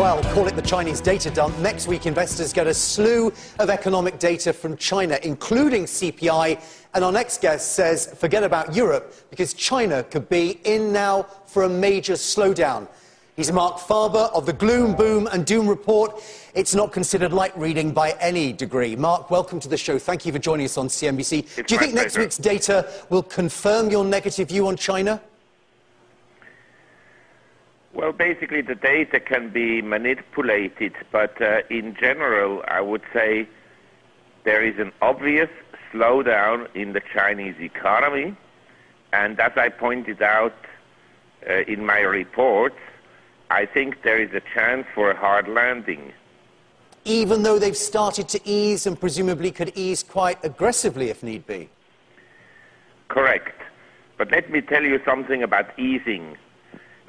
Well, call it the Chinese data dump. Next week, investors get a slew of economic data from China, including CPI. And our next guest says, forget about Europe, because China could be in now for a major slowdown. He's MARC FABER of the Gloom, Boom and Doom Report. It's not considered light reading by any degree. Mark, welcome to the show. Thank you for joining us on CNBC. Do you think next week's data will confirm your negative view on China? Well, basically, the data can be manipulated, but in general, I would say there is an obvious slowdown in the Chinese economy, and as I pointed out in my report, I think there is a chance for a hard landing. Even though they've started to ease and presumably could ease quite aggressively if need be? Correct. But let me tell you something about easing.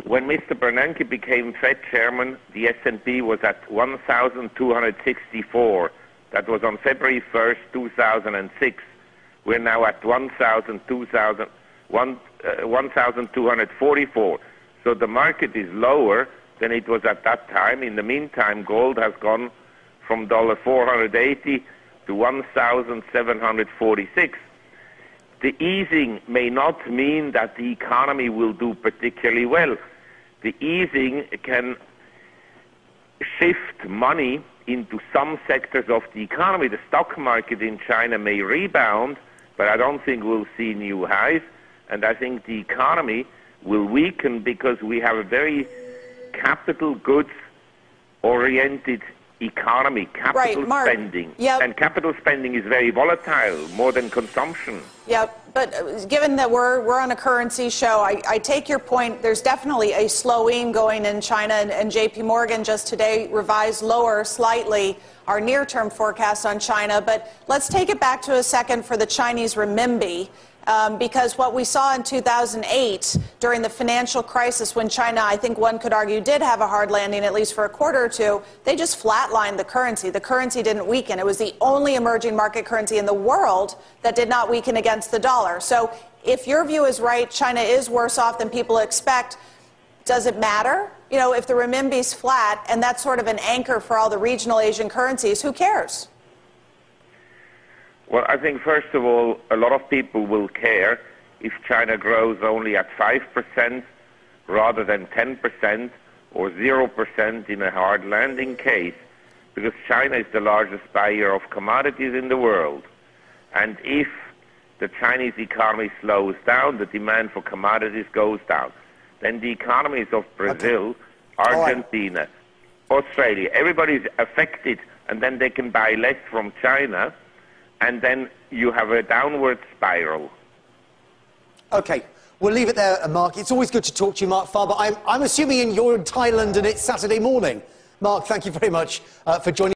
When Mr. Bernanke became Fed chairman, the S&P was at 1,264. That was on February 1st, 2006. We're now at 1,244. So the market is lower than it was at that time. In the meantime, gold has gone from $480 to 1,746. The easing may not mean that the economy will do particularly well. The easing can shift money into some sectors of the economy. The stock market in China may rebound, but I don't think we'll see new highs. And I think the economy will weaken because we have a very capital goods-oriented economy, capital spending. Yep. And capital spending is very volatile, more than consumption. Yep, but given that we're on a currency show, I take your point. There's definitely a slowing going in China, and JP Morgan just today revised lower slightly our near-term forecast on China. But let's take it back to a second for the Chinese renminbi. Because what we saw in 2008 during the financial crisis, when China, I think one could argue, did have a hard landing, at least for a quarter or two, they just flatlined the currency. The currency didn't weaken. It was the only emerging market currency in the world that did not weaken against the dollar. So if your view is right, China is worse off than people expect. Does it matter? You know, if the renminbi's flat and that's sort of an anchor for all the regional Asian currencies, who cares? Well, I think, first of all, a lot of people will care if China grows only at 5% rather than 10% or 0% in a hard landing case, because China is the largest buyer of commodities in the world. And if the Chinese economy slows down, the demand for commodities goes down. Then the economies of Brazil, Argentina, Australia, everybody's affected, and then they can buy less from China. And then you have a downward spiral. OK, we'll leave it there, Mark. It's always good to talk to you, Marc Faber. I'm assuming you're in Thailand and it's Saturday morning. Mark, thank you very much for joining.